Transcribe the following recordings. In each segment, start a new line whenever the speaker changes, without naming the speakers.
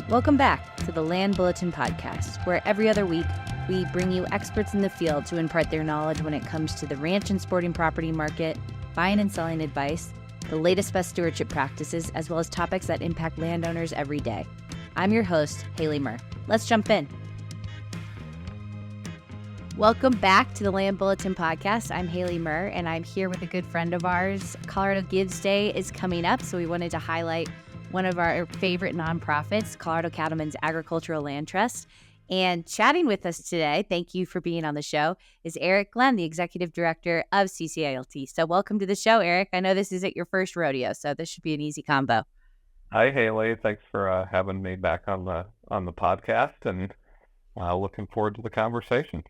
Welcome back to the Land Bulletin Podcast, where every other week we bring you experts in the field to impart their knowledge when it comes to the ranch and sporting property market, buying and selling advice, the latest best stewardship practices, as well as topics that impact landowners every day. I'm your host, Haley Murr. Let's jump in. Welcome back to the Land Bulletin Podcast. I'm Haley Murr, and I'm here with a good friend of ours. Colorado Gives Day is coming up, so we wanted to highlight one of our favorite nonprofits, Colorado Cattlemen's Agricultural Land Trust. And chatting with us today, thank you for being on the show, is Erik Glenn, the Executive Director of CCALT. So welcome to the show, Erik. I know this isn't your first rodeo, so this should be an easy combo.
Hi, Haley. Thanks for having me back on the podcast, and looking forward to the conversation.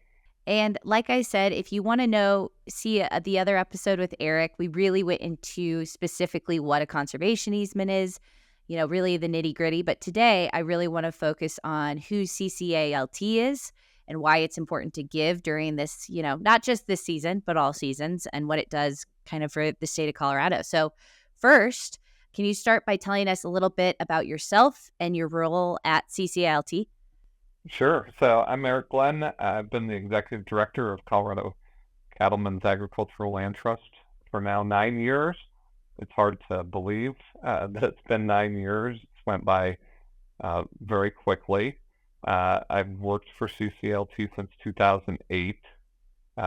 And like I said, if you want to see the other episode with Erik, we really went into specifically what a conservation easement is, really the nitty gritty. But today, I really want to focus on who CCALT is and why it's important to give during this, not just this season, but all seasons, and what it does kind of for the state of Colorado. So first, can you start by telling us a little bit about yourself and your role at CCALT?
Sure. So I'm Erik Glenn. I've been the Executive Director of Colorado Cattlemen's Agricultural Land Trust for now 9 years. It's hard to believe that it's been 9 years. It's went by very quickly. I've worked for CCALT since 2008,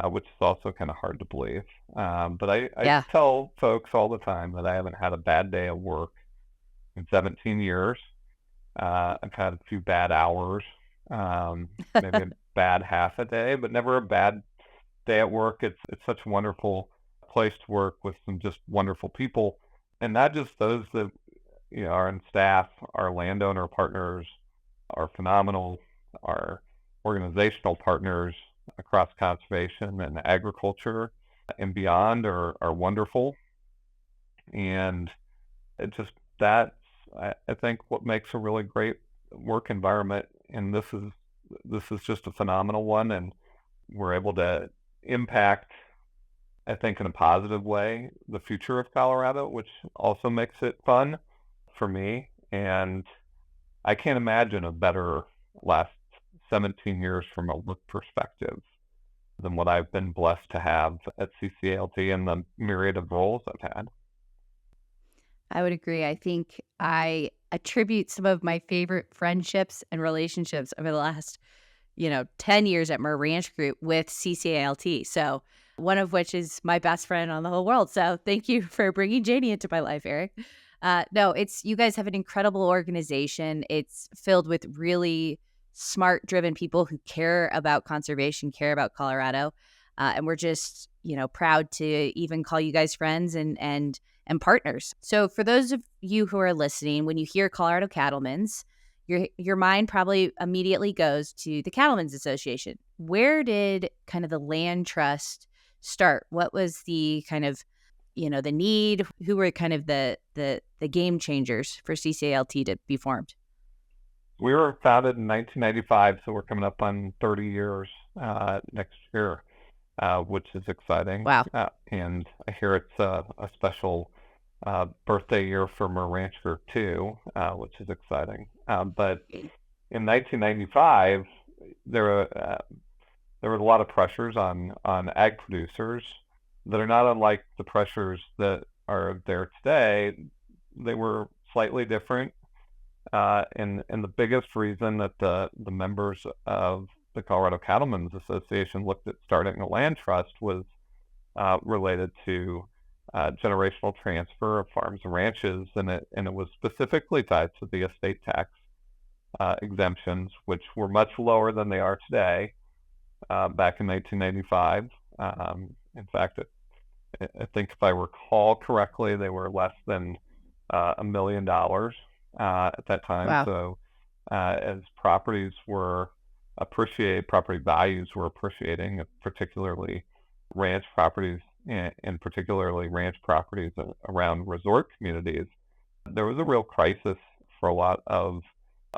which is also kind of hard to believe. But I tell folks all the time that I haven't had a bad day of work in 17 years. I've had a few bad hours, maybe a bad half a day, but never a bad day at work. It's such a wonderful place to work with some just wonderful people, and not just those that are on staff. Our landowner partners are phenomenal. Our organizational partners across conservation and agriculture and beyond are wonderful, and it just that's I think what makes a really great work environment. And this is just a phenomenal one, and we're able to impact, I think, in a positive way, the future of Colorado, which also makes it fun for me. And I can't imagine a better last 17 years from a look perspective than what I've been blessed to have at CCALT and the myriad of roles I've had.
I would agree. I think I attribute some of my favorite friendships and relationships over the last, 10 years at Murr Ranch Group with CCALT. So one of which is my best friend on the whole world. So thank you for bringing Janie into my life, Erik. You guys have an incredible organization. It's filled with really smart, driven people who care about conservation, care about Colorado. And we're just, proud to even call you guys friends and partners. So for those of you who are listening, when you hear Colorado Cattlemen's, your mind probably immediately goes to the Cattlemen's Association. Where did kind of the land trust start? What was the kind of, the need? Who were kind of the game changers for CCALT to be formed?
We were founded in 1995, so we're coming up on 30 years next year, which is exciting.
Wow.
And I hear it's a special birthday year for Murr Ranch Group too, which is exciting. But in 1995, there were a lot of pressures on ag producers that are not unlike the pressures that are there today. They were slightly different, and the biggest reason that the members of the Colorado Cattlemen's Association looked at starting a land trust was related to generational transfer of farms and ranches, and it was specifically tied to the estate tax exemptions, which were much lower than they are today. Back in 1995, in fact, I think if I recall correctly, they were less than $1 million at that time.
Wow.
So as properties were appreciated, property values were appreciating, particularly ranch properties, and particularly ranch properties around resort communities, there was a real crisis for a lot of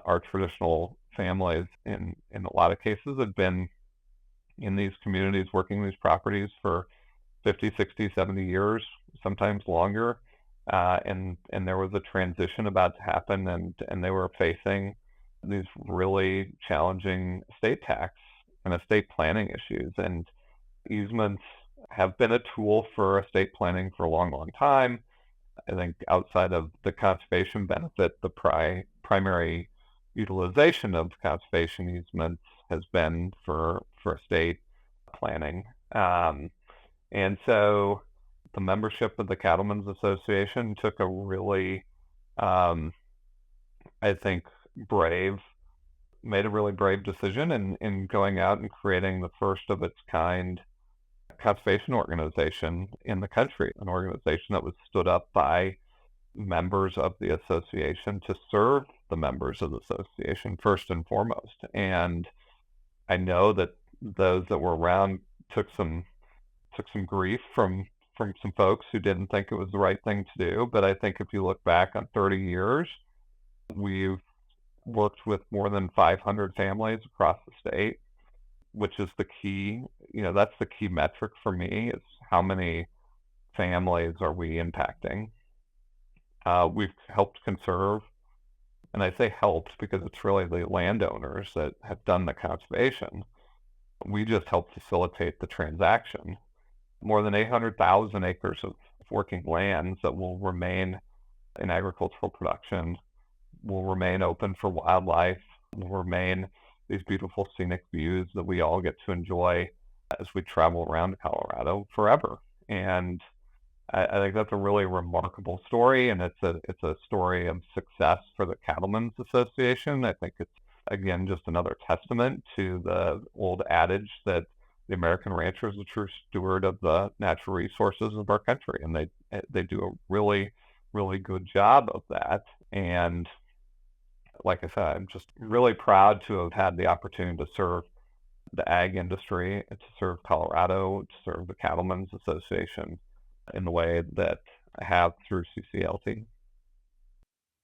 our traditional families. In a lot of cases, had been in these communities, working these properties for 50, 60, 70 years, sometimes longer. and there was a transition about to happen, and they were facing these really challenging estate tax and estate planning issues. And easements have been a tool for estate planning for a long, long time. I think outside of the conservation benefit, the primary utilization of conservation easements has been for estate planning. And so the membership of the Cattlemen's Association took a really, I think, made a really brave decision in going out and creating the first of its kind conservation organization in the country, an organization that was stood up by members of the association to serve the members of the association first and foremost. And I know that those that were around took some grief from some folks who didn't think it was the right thing to do. But I think if you look back on 30 years, we've worked with more than 500 families across the state, which is the key. That's the key metric for me, is how many families are we impacting. We've helped conserve, and I say helped because it's really the landowners that have done the conservation. We just help facilitate the transaction. More than 800,000 acres of working lands that will remain in agricultural production, will remain open for wildlife, will remain these beautiful scenic views that we all get to enjoy as we travel around Colorado forever. And I think that's a really remarkable story, and it's a story of success for the Cattlemen's Association. I think it's, again, just another testament to the old adage that the American rancher is a true steward of the natural resources of our country, and they do a really, really good job of that. And like I said, I'm just really proud to have had the opportunity to serve the ag industry, to serve Colorado, to serve the Cattlemen's Association in the way that I have through CCALT.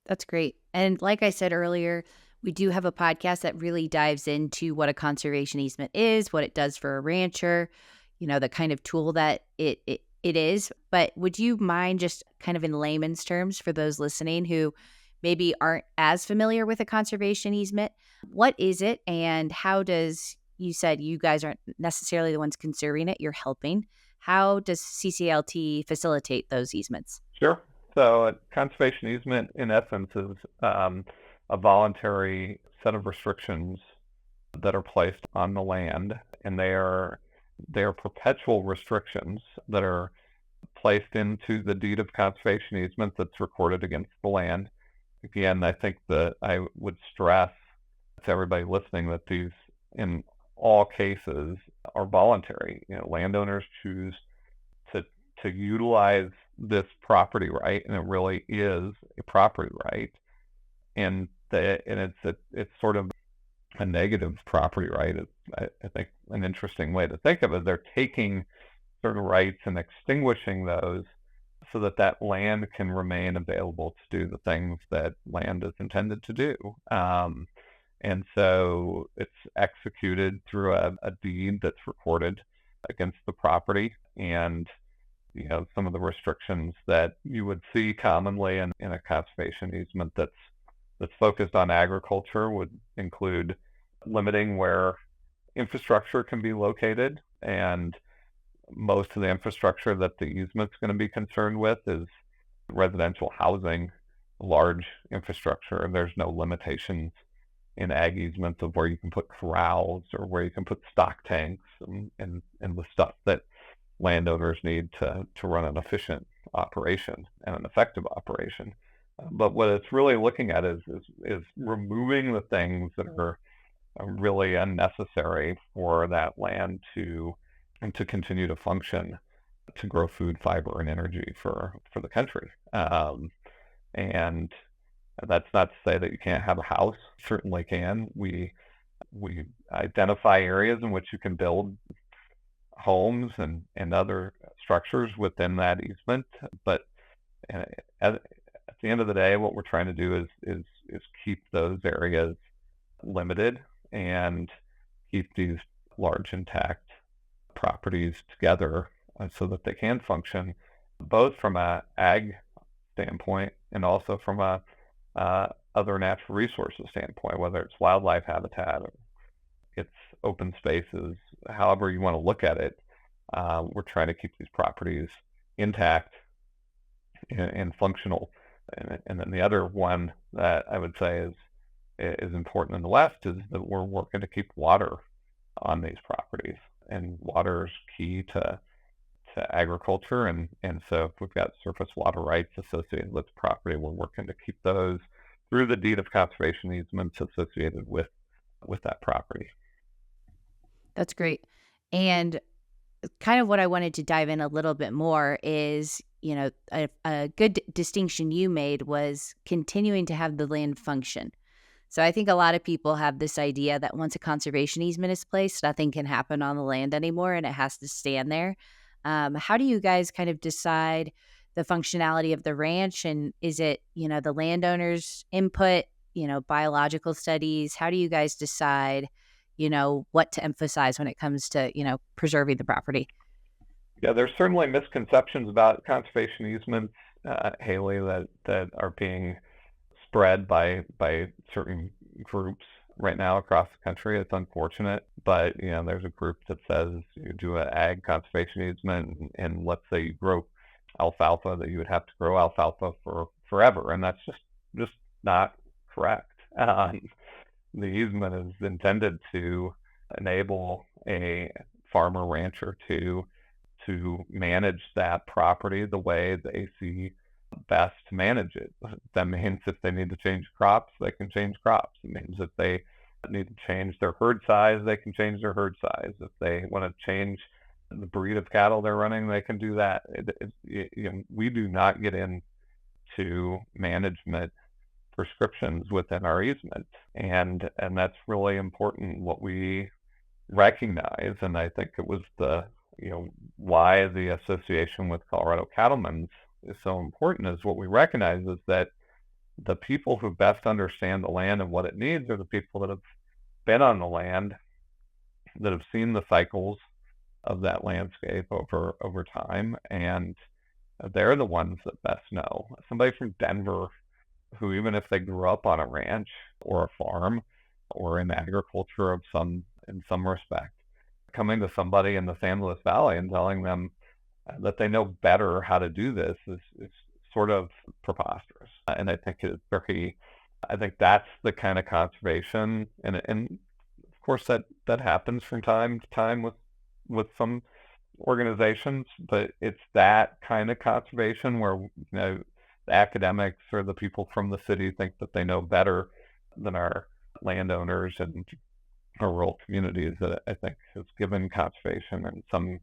That's great. And like I said earlier, we do have a podcast that really dives into what a conservation easement is, what it does for a rancher, the kind of tool that it is. But would you mind, just kind of in layman's terms for those listening who maybe aren't as familiar with a conservation easement, what is it, and how does, you said you guys aren't necessarily the ones conserving it, you're helping. How does CCALT facilitate those easements?
Sure. So a conservation easement, in essence, is a voluntary set of restrictions that are placed on the land, and they are perpetual restrictions that are placed into the deed of conservation easement that's recorded against the land. Again, I think that I would stress to everybody listening that these, in all cases, are voluntary. Landowners choose to utilize this property right, and it really is a property right. And it's sort of a negative property right. I think an interesting way to think of it, they're taking certain rights and extinguishing those so that land can remain available to do the things that land is intended to do. And so it's executed through a deed that's recorded against the property. And some of the restrictions that you would see commonly in a conservation easement that's focused on agriculture would include limiting where infrastructure can be located. And most of the infrastructure that the easement's going to be concerned with is residential housing, large infrastructure. There's no limitations in ag easements of where you can put corrals or where you can put stock tanks and the stuff that landowners need to run an efficient operation and an effective operation. But what it's really looking at is removing the things that are really unnecessary for that land to continue to function, to grow food, fiber, and energy for the country. And that's not to say that you can't have a house. Certainly can. We identify areas in which you can build homes and other structures within that easement. But at the end of the day, what we're trying to do is keep those areas limited and keep these large intact properties together so that they can function both from a ag standpoint, and also from a other natural resources standpoint, whether it's wildlife habitat or it's open spaces, however you want to look at it. We're trying to keep these properties intact and functional. And then the other one that I would say is important in the West is that we're working to keep water on these properties, and water is key to agriculture, and so if we've got surface water rights associated with the property, we're working to keep those through the deed of conservation easements associated with that property.
That's great. And kind of what I wanted to dive in a little bit more is, a good distinction you made was continuing to have the land function. So I think a lot of people have this idea that once a conservation easement is placed, nothing can happen on the land anymore and it has to stand there. How do you guys kind of decide the functionality of the ranch? And is it, the landowner's input, biological studies? How do you guys decide, what to emphasize when it comes to, preserving the property?
Yeah, there's certainly misconceptions about conservation easements, Haley, that are being spread by certain groups right now across the country. It's unfortunate, but there's a group that says you do an ag conservation easement, and let's say you grow alfalfa, that you would have to grow alfalfa for forever, and that's just not correct. The easement is intended to enable a farmer rancher to manage that property the way they see best to manage it. That means if they need to change crops, they can change crops. It means if they need to change their herd size, they can change their herd size. If they want to change the breed of cattle they're running, they can do that. We do not get into management prescriptions within our easement, and that's really important. What we recognize, and I think it was why the association with Colorado Cattlemen is so important, is what we recognize is that the people who best understand the land and what it needs are the people that have been on the land, that have seen the cycles of that landscape over time, and they're the ones that best know. Somebody from Denver who, even if they grew up on a ranch or a farm or in agriculture in some respect, coming to somebody in the San Luis Valley and telling them that they know better how to do this is sort of preposterous. And I think that's the kind of conservation, and of course that happens from time to time with some organizations, but it's that kind of conservation where the academics or the people from the city think that they know better than our landowners and our rural communities, that I think has given conservation in some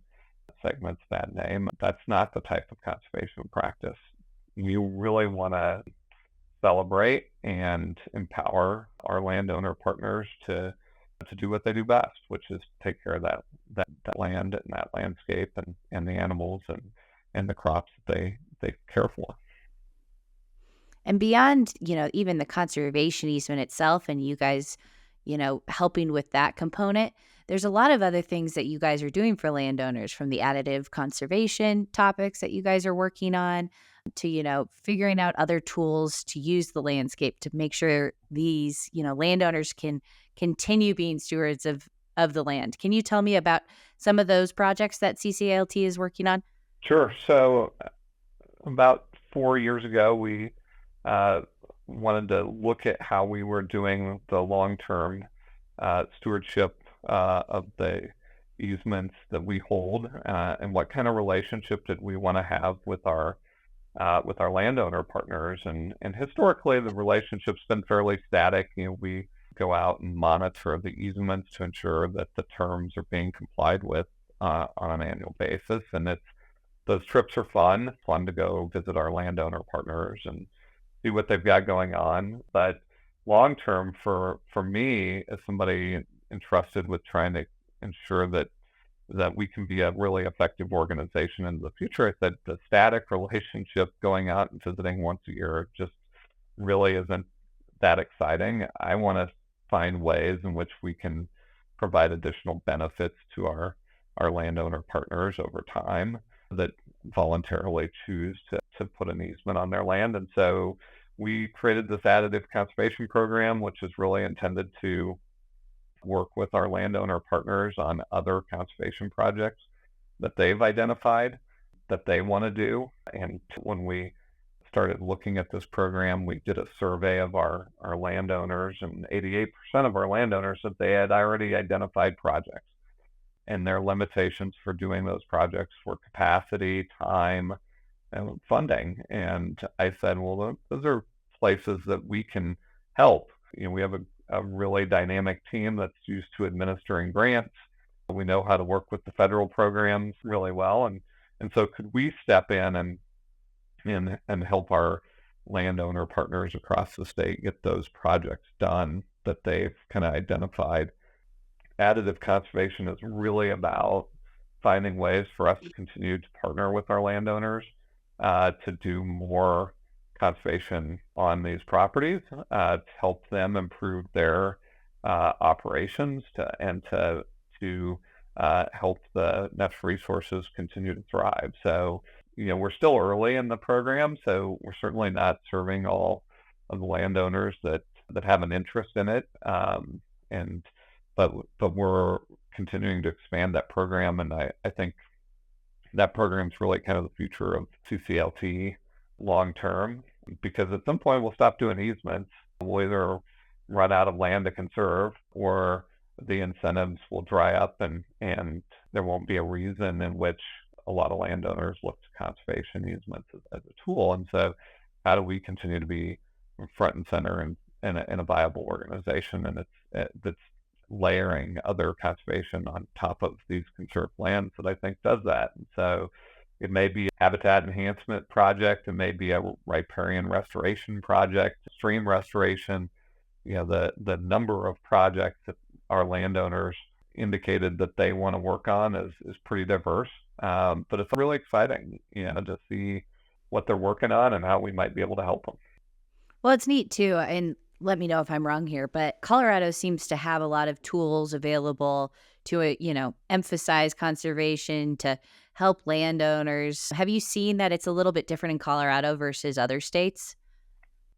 segments that name. That's not the type of conservation practice. You really want to celebrate and empower our landowner partners to do what they do best, which is take care of that land and that landscape and the animals and the crops that they care for.
And beyond, even the conservation easement itself and you guys, helping with that component, there's a lot of other things that you guys are doing for landowners, from the additive conservation topics that you guys are working on to, figuring out other tools to use the landscape to make sure these, landowners can continue being stewards of the land. Can you tell me about some of those projects that CCALT is working on?
Sure. So about 4 years ago, we wanted to look at how we were doing the long-term stewardship of the easements that we hold, and what kind of relationship did we want to have with our landowner partners. And historically, the relationship's been fairly static. We go out and monitor the easements to ensure that the terms are being complied with on an annual basis. And those trips are fun to go visit our landowner partners and see what they've got going on. But long term, for me, as somebody entrusted with trying to ensure that we can be a really effective organization in the future, I said the static relationship going out and visiting once a year just really isn't that exciting. I want to find ways in which we can provide additional benefits to our landowner partners over time that voluntarily choose to put an easement on their land. And so we created this additive conservation program, which is really intended to work with our landowner partners on other conservation projects that they've identified that they want to do. And when we started looking at this program, we did a survey of our landowners, and 88% of our landowners said they had already identified projects, and their limitations for doing those projects were capacity, time, and funding. And I said, well, those are places that we can help. We have a really dynamic team that's used to administering grants. We know how to work with the federal programs really well. And so could we step in and help our landowner partners across the state get those projects done that they've kind of identified? Additive conservation is really about finding ways for us to continue to partner with our landowners to do more conservation on these properties, to help them improve their operations and to help the natural resources continue to thrive. So, we're still early in the program, so we're certainly not serving all of the landowners that have an interest in it. But we're continuing to expand that program, and I think that program is really kind of the future of CCALT long term, because at some point we'll stop doing easements. We'll either run out of land to conserve, or the incentives will dry up, and there won't be a reason in which a lot of landowners look to conservation easements as a tool. And so how do we continue to be front and center in a viable organization, and that's layering other conservation on top of these conserved lands that I think does that. And so it may be a habitat enhancement project, it may be a riparian restoration project, stream restoration. The number of projects that our landowners indicated that they want to work on is pretty diverse. But it's really exciting, to see what they're working on and how we might be able to help them.
Well, it's neat too, and let me know if I'm wrong here, but Colorado seems to have a lot of tools available to, emphasize conservation, to help landowners. Have you seen that it's a little bit different in Colorado versus other states?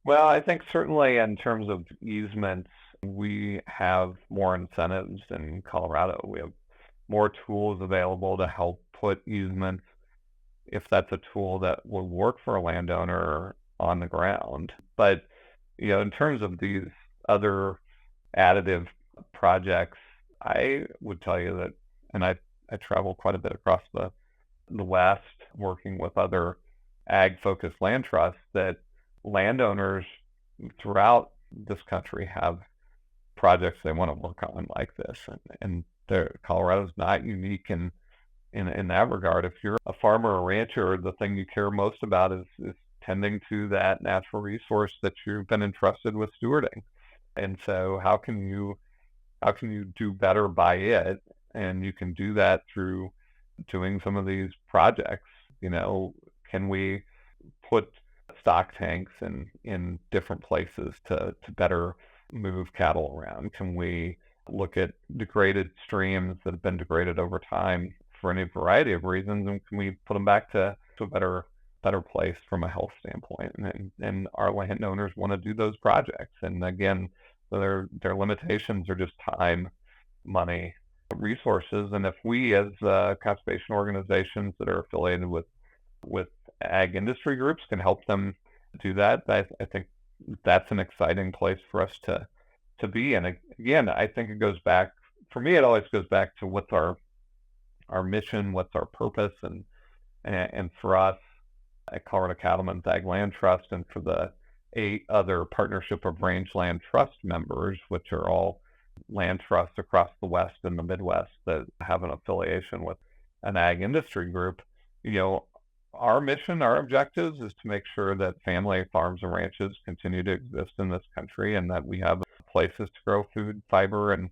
Well, I think certainly in terms of easements, we have more incentives in Colorado. We have more tools available to help put easements, if that's a tool that will work for a landowner, on the ground. But in terms of these other additive projects, I would tell you that, and I travel quite a bit across the West working with other ag-focused land trusts, that landowners throughout this country have projects they want to work on like this. And Colorado's not unique in that regard. If you're a farmer or rancher, the thing you care most about is tending to that natural resource that you've been entrusted with stewarding. And so how can you do better by it? And you can do that through doing some of these projects. Can we put stock tanks in different places to better move cattle around? Can we look at degraded streams that have been degraded over time for any variety of reasons, and can we put them back to a better place from a health standpoint? And our landowners want to do those projects. And again, their limitations are just time, money, resources. And if we, as conservation organizations that are affiliated with ag industry groups, can help them do that, I think that's an exciting place for us to be. And again, I think it goes back, for me, it always goes back to what's our mission, what's our purpose, and for us at Colorado Cattlemen's Ag Land Trust, and for the 8 other Partnership of Rangeland Trust members, which are all land trusts across the West and the Midwest that have an affiliation with an ag industry group, our mission, our objectives is to make sure that family farms and ranches continue to exist in this country, and that we have places to grow food, fiber, and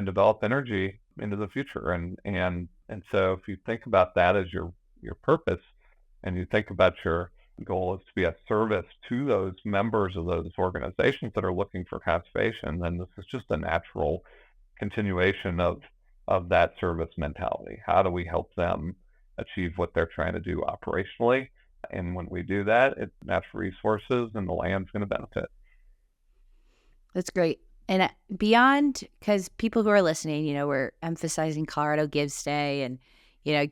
develop energy into the future. And so if you think about that as your purpose, and you think about your goal is to be a service to those members of those organizations that are looking for conservation, then this is just a natural continuation of that service mentality. How do we help them achieve what they're trying to do operationally? And when we do that, it's natural resources and the land's going to benefit.
That's great. And beyond, because people who are listening, we're emphasizing Colorado Gives Day and,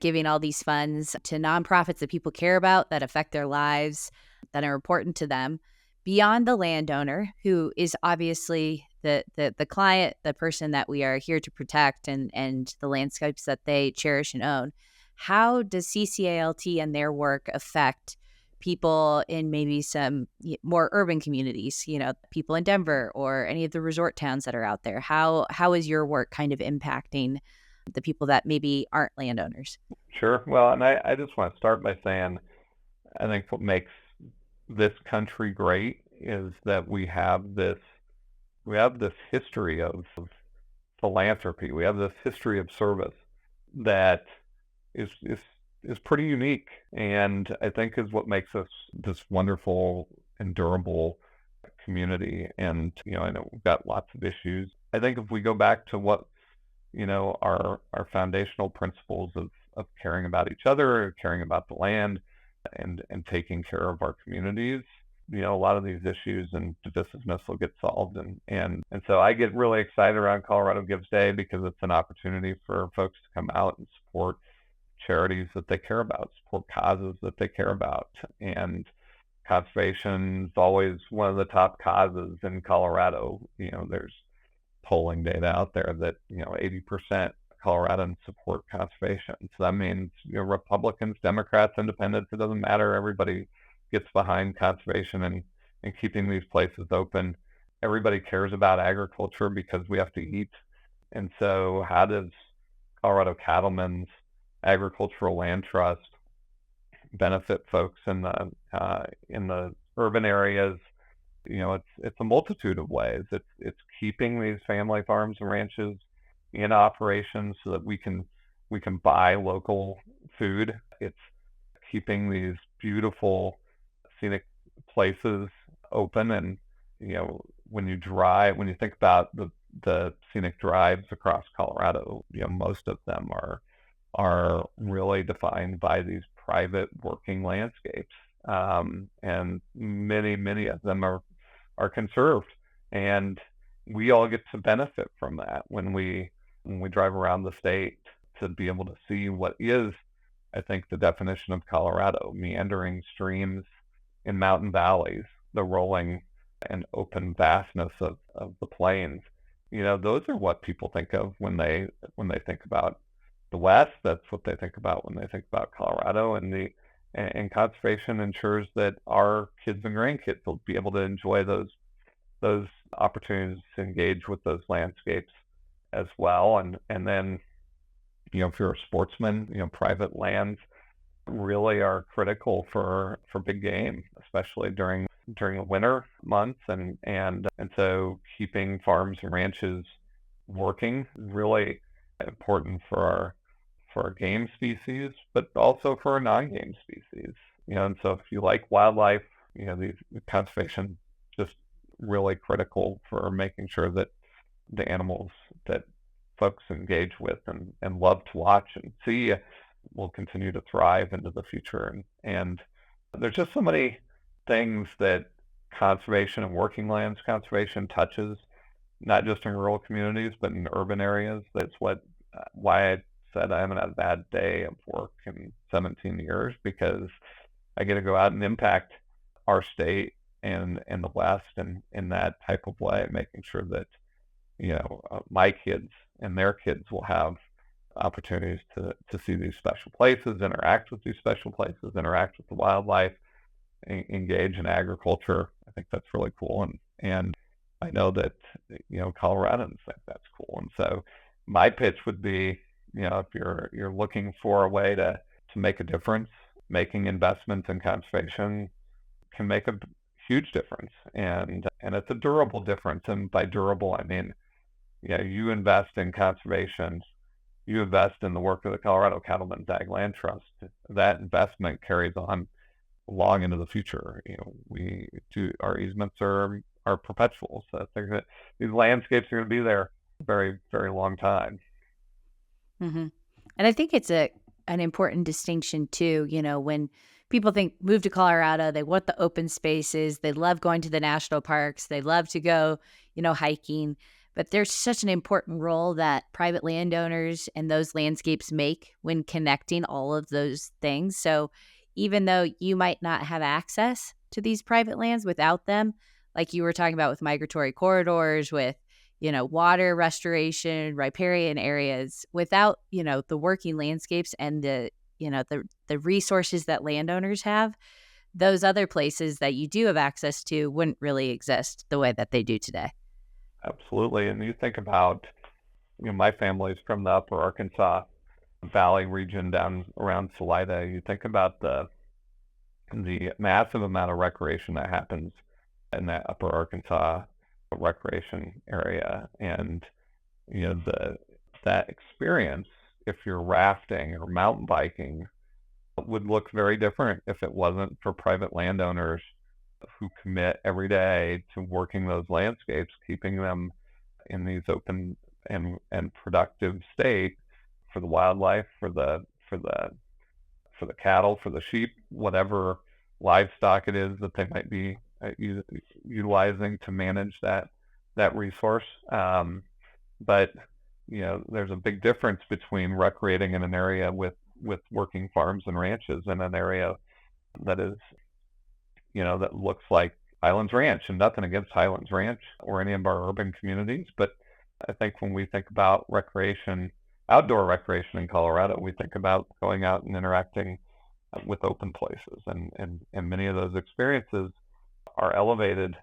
giving all these funds to nonprofits that people care about, that affect their lives, that are important to them. Beyond the landowner, who is obviously the client, the person that we are here to protect, and the landscapes that they cherish and own, how does CCALT and their work affect people in maybe some more urban communities, people in Denver or any of the resort towns that are out there? How is your work kind of impacting the people that maybe aren't landowners?
Sure. Well, and I just want to start by saying I think what makes this country great is that we have this history of philanthropy. We have this history of service that is is is pretty unique, and I think is what makes us this wonderful and durable community. And I know we've got lots of issues. I think if we go back to what our foundational principles of caring about each other, caring about the land, and taking care of our communities, a lot of these issues and divisiveness will get solved. And so I get really excited around Colorado Gives Day because it's an opportunity for folks to come out and support charities that they care about, support causes that they care about. And conservation is always one of the top causes in Colorado. There's polling data out there that 80% Coloradans support conservation. So that means Republicans, Democrats, Independents, it doesn't matter. Everybody gets behind conservation and keeping these places open. Everybody cares about agriculture because we have to eat. And so how does Colorado Cattlemen's agricultural land trust benefit folks in the urban areas? It's a multitude of ways. It's keeping these family farms and ranches in operation so that we can buy local food. It's keeping these beautiful scenic places open. And when you think about the scenic drives across Colorado, most of them are really defined by these private working landscapes, and many of them are conserved, and we all get to benefit from that when we drive around the state to be able to see what is, I think, the definition of Colorado: meandering streams in mountain valleys, the rolling and open vastness of the plains. Those are what people think of when they think about the West. That's what they think about when they think about Colorado. And conservation ensures that our kids and grandkids will be able to enjoy those opportunities to engage with those landscapes as well. And then if you're a sportsman, private lands really are critical for big game, especially during the winter months. And so keeping farms and ranches working is really important for our game species, but also for our non-game species. And so if you like wildlife, the conservation just really critical for making sure that the animals that folks engage with and love to watch and see will continue to thrive into the future. And there's just so many things that conservation and working lands conservation touches, not just in rural communities, but in urban areas. That's why I said I haven't had a bad day of work in 17 years, because I get to go out and impact our state and the West and in that type of way, making sure that my kids and their kids will have opportunities to see these special places, interact with these special places, interact with the wildlife, engage in agriculture. I think that's really cool, and I know that Coloradans think that's cool. And so my pitch would be, if you're looking for a way to make a difference, making investments in conservation can make a huge difference, and it's a durable difference. And by durable, I mean you invest in conservation, you invest in the work of the Colorado Cattlemen's Ag Land Trust. That investment carries on long into the future. We do, our easements are perpetual, so I think that these landscapes are going to be there a very, very long time.
Mm-hmm. And I think it's an important distinction too. When people think move to Colorado, they want the open spaces, they love going to the national parks, they love to go, hiking. But there's such an important role that private landowners and those landscapes make when connecting all of those things. So even though you might not have access to these private lands without them, like you were talking about with migratory corridors, with, water restoration, riparian areas, without, the working landscapes and the resources that landowners have, those other places that you do have access to wouldn't really exist the way that they do today.
Absolutely. And you think about, my family's from the upper Arkansas Valley region down around Salida. You think about the massive amount of recreation that happens in that upper Arkansas recreation area. And, that experience, if you're rafting or mountain biking, would look very different if it wasn't for private landowners who commit every day to working those landscapes, keeping them in these open and productive state for the wildlife, for the cattle, for the sheep, whatever livestock it is that they might be utilizing to manage that resource. But there's a big difference between recreating in an area with working farms and ranches and an area that is, that looks like Highlands Ranch. And nothing against Highlands Ranch or any of our urban communities, but I think when we think about recreation, outdoor recreation in Colorado, we think about going out and interacting with open places, and many of those experiences are elevated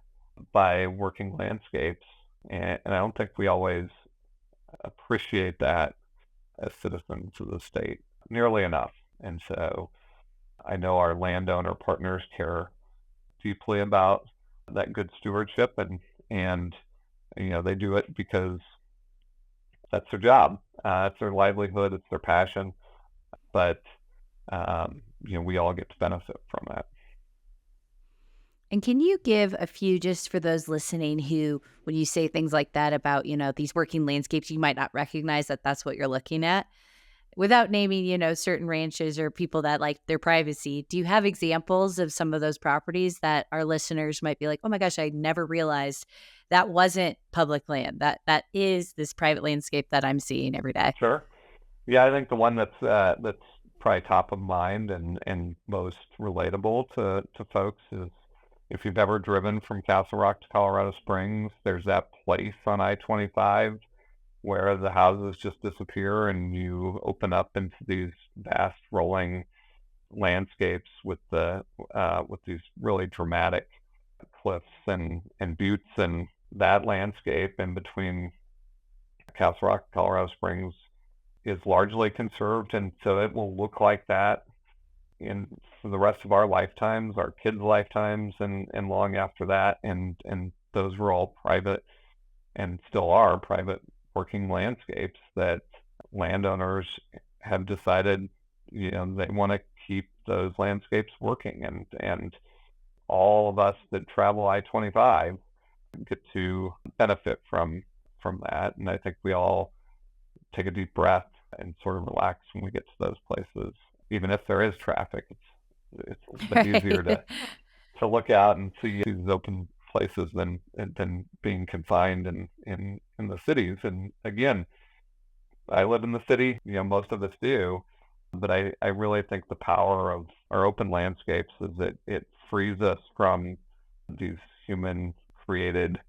by working landscapes, and I don't think we always appreciate that as citizens of the state nearly enough. And so I know our landowner partners care deeply about that good stewardship, and they do it because that's their job, it's their livelihood, it's their passion, but we all get to benefit from that.
And can you give a few just for those listening who, when you say things like that about, these working landscapes, you might not recognize that that's what you're looking at? Without naming, certain ranches or people that like their privacy, do you have examples of some of those properties that our listeners might be like, oh my gosh, I never realized that wasn't public land. That is this private landscape that I'm seeing every day.
Sure. Yeah, I think the one that's probably top of mind and most relatable to folks is, if you've ever driven from Castle Rock to Colorado Springs, there's that place on I-25 where the houses just disappear and you open up into these vast rolling landscapes with these really dramatic cliffs and buttes, and that landscape in between Castle Rock and Colorado Springs is largely conserved, and so it will look like that for the rest of our lifetimes, our kids' lifetimes, and long after that. And those were all private, and still are private, working landscapes that landowners have decided they want to keep those landscapes working, and all of us that travel I-25 get to benefit from that. And I think we all take a deep breath and sort of relax when we get to those places. Even if there is traffic, it's a little bit easier to look out and see these open places than being confined in the cities. And again, I live in the city, most of us do, but I really think the power of our open landscapes is that it frees us from these human created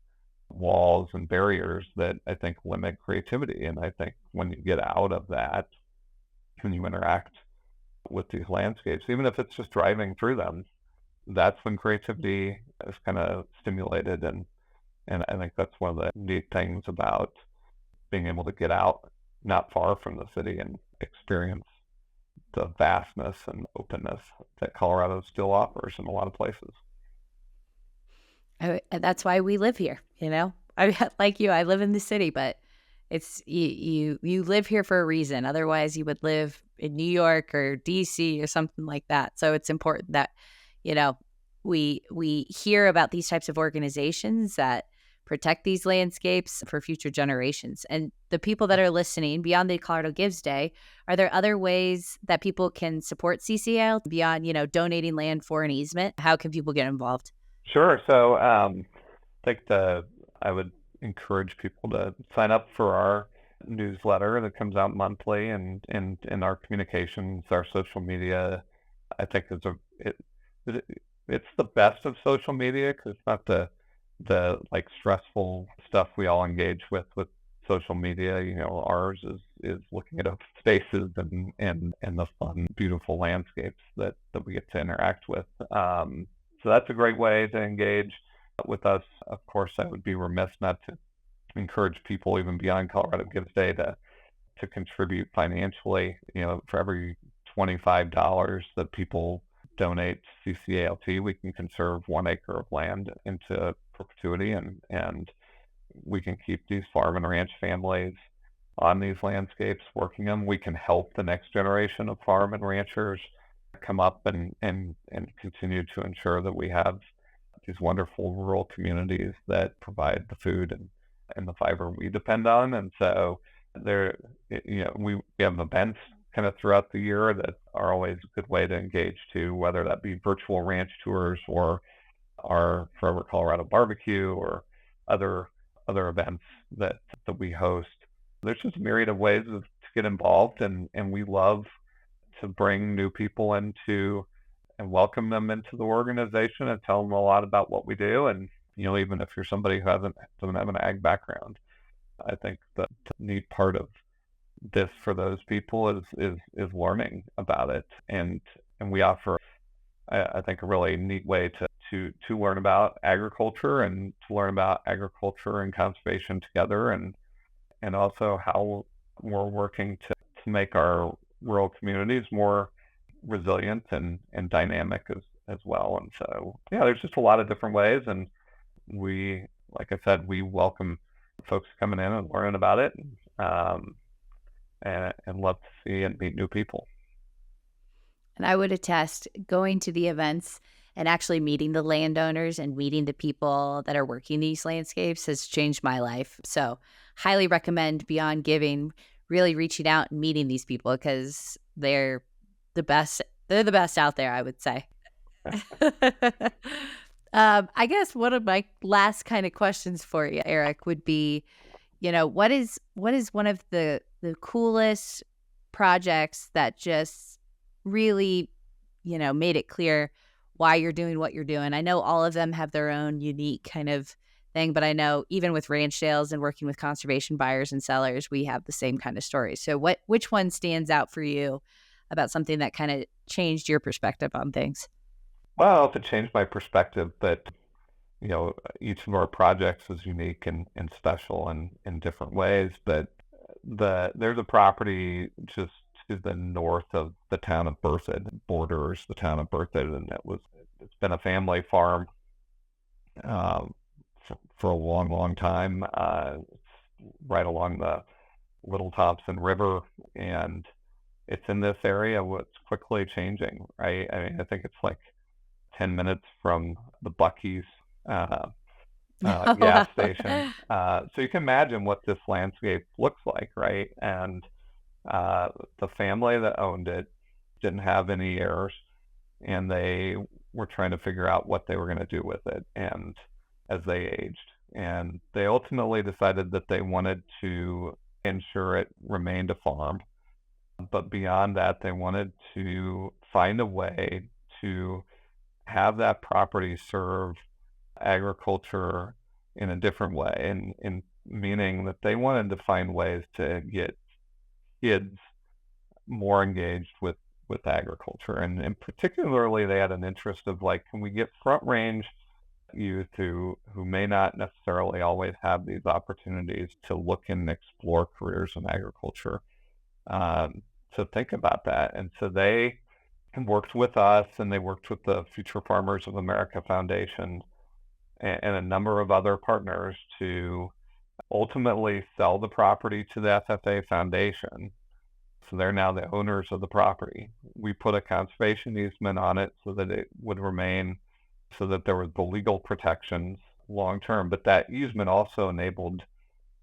walls and barriers that I think limit creativity. And I think when you get out of that, when you interact with these landscapes, even if it's just driving through them, that's when creativity is kind of stimulated. And I think that's one of the neat things about being able to get out not far from the city and experience the vastness and openness that Colorado still offers in a lot of places.
That's why we live here, like you, I live in the city, but it's you live here for a reason. Otherwise you would live in New York or DC or something like that. So it's important that, we hear about these types of organizations that protect these landscapes for future generations. And the people that are listening, beyond the Colorado Gives Day, are there other ways that people can support CCAL beyond, donating land for an easement? How can people get involved?
Sure. So I think I would encourage people to sign up for our newsletter that comes out monthly, and our communications, our social media. I think it's the best of social media because it's not the like stressful stuff we all engage with social media. Ours is looking at open spaces and the fun, beautiful landscapes that we get to interact with. So that's a great way to engage with us. Of course, I would be remiss not to encourage people even beyond Colorado Gives Day to contribute financially. For every $25 that people donate to CCALT, we can conserve 1 acre of land into perpetuity, and we can keep these farm and ranch families on these landscapes, working them. We can help the next generation of farm and ranchers come up and continue to ensure that we have these wonderful rural communities that provide the food and the fiber we depend on. And so we have events kind of throughout the year that are always a good way to engage too, whether that be virtual ranch tours or our Forever Colorado barbecue or other events that we host. There's just a myriad of ways to get involved, and we love to bring new people into and welcome them into the organization and tell them a lot about what we do. And even if you're somebody who doesn't have an ag background, I think the neat part of this for those people is learning about it, and we offer, I think, a really neat way to learn about agriculture and to learn about agriculture and conservation together, and also how we're working to make our rural communities more resilient and dynamic as well. And so, there's just a lot of different ways, and we, like I said, we welcome folks coming in and learning about it, and love to see and meet new people.
And I would attest, going to the events and actually meeting the landowners and meeting the people that are working these landscapes has changed my life. So highly recommend, beyond giving, really reaching out and meeting these people, because they're the best. They're the best out there, I would say. I guess one of my last kind of questions for you, Erik, would be, what is one of the coolest projects that just really, made it clear why you're doing what you're doing? I know all of them have their own unique kind of thing, but I know even with ranch sales and working with conservation buyers and sellers, we have the same kind of stories. So which one stands out for you about something that kind of changed your perspective on things?
Well, if it changed my perspective, but each of our projects is unique and special in different ways. But there's a property just to the north of the town of Berthoud, borders the town of Berthoud, and it's been a family farm for a long time. It's right along the Little Thompson River, and it's in this area what's quickly changing, right? I mean, I think it's like 10 minutes from the Buc-ee's gas station. So you can imagine what this landscape looks like, right? And the family that owned it didn't have any heirs, and they were trying to figure out what they were going to do with it, and as they aged. And they ultimately decided that they wanted to ensure it remained a farm. But beyond that, they wanted to find a way to have that property serve agriculture in a different way, and meaning that they wanted to find ways to get kids more engaged with agriculture, and particularly they had an interest of, like, can we get front range youth who may not necessarily always have these opportunities to look and explore careers in agriculture, to think about that. And so they worked with us, and they worked with the Future Farmers of America Foundation and a number of other partners to ultimately sell the property to the FFA Foundation. So they're now the owners of the property. We put a conservation easement on it so that it would remain, so that there was the legal protections long term. But that easement also enabled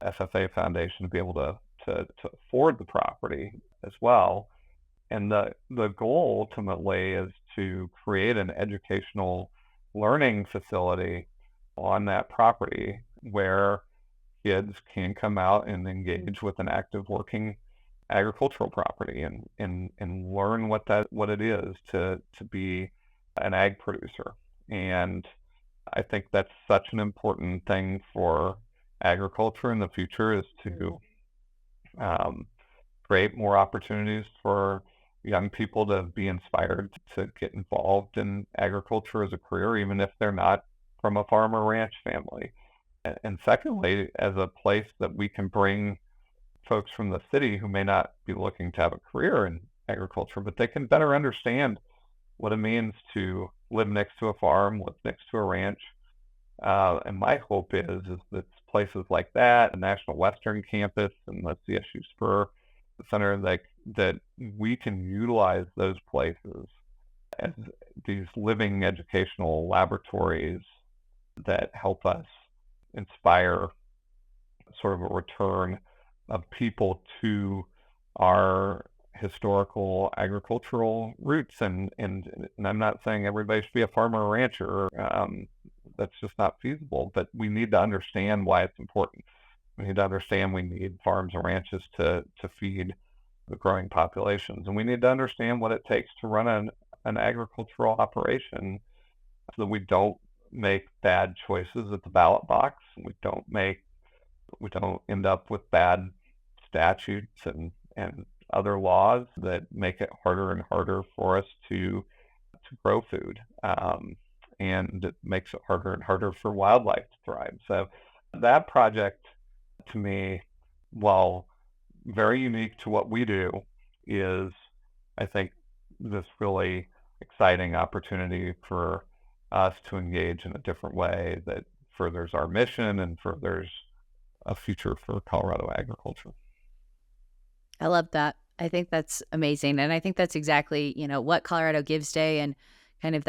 FFA Foundation to be able to afford the property as well. And the goal ultimately is to create an educational learning facility on that property where kids can come out and engage with an active working agricultural property and learn what it is to be an ag producer. And I think that's such an important thing for agriculture in the future, is to create more opportunities for young people to be inspired to get involved in agriculture as a career, even if they're not from a farm or ranch family. And secondly, as a place that we can bring folks from the city who may not be looking to have a career in agriculture, but they can better understand what it means to live next to a farm, live next to a ranch. And my hope is that places like that, the National Western Campus and the CSU Spur Center, that we can utilize those places as these living educational laboratories that help us inspire sort of a return of people to our historical agricultural roots. And I'm not saying everybody should be a farmer or rancher. That's just not feasible, but we need to understand why it's important. We need to understand we need farms and ranches to feed the growing populations. And we need to understand what it takes to run an agricultural operation so that we don't make bad choices at the ballot box. We don't end up with bad statutes and other laws that make it harder and harder for us to grow food. And it makes it harder and harder for wildlife to thrive. So that project, to me, while very unique to what we do, is, I think, this really exciting opportunity for us to engage in a different way that furthers our mission and furthers a future for Colorado agriculture.
I love that. I think that's amazing. And I think that's exactly, what Colorado Gives Day, and kind of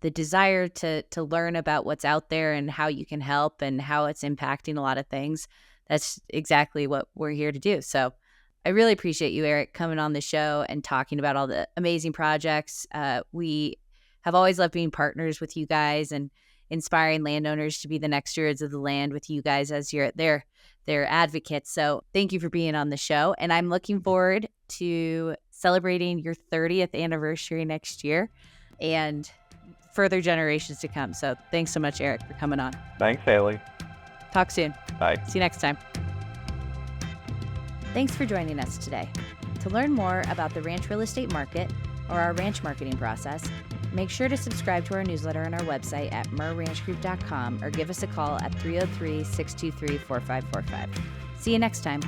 the desire to learn about what's out there and how you can help and how it's impacting a lot of things. That's exactly what we're here to do. So I really appreciate you, Erik, coming on the show and talking about all the amazing projects. We have always loved being partners with you guys and inspiring landowners to be the next stewards of the land with you guys as their advocates. So thank you for being on the show. And I'm looking forward to celebrating your 30th anniversary next year and further generations to come. So thanks so much, Erik, for coming on.
Thanks, Haley.
Talk soon.
Bye.
See you next time. Thanks for joining us today. To learn more about the ranch real estate market or our ranch marketing process, make sure to subscribe to our newsletter on our website at merranchgroup.com or give us a call at 303-623-4545. See you next time.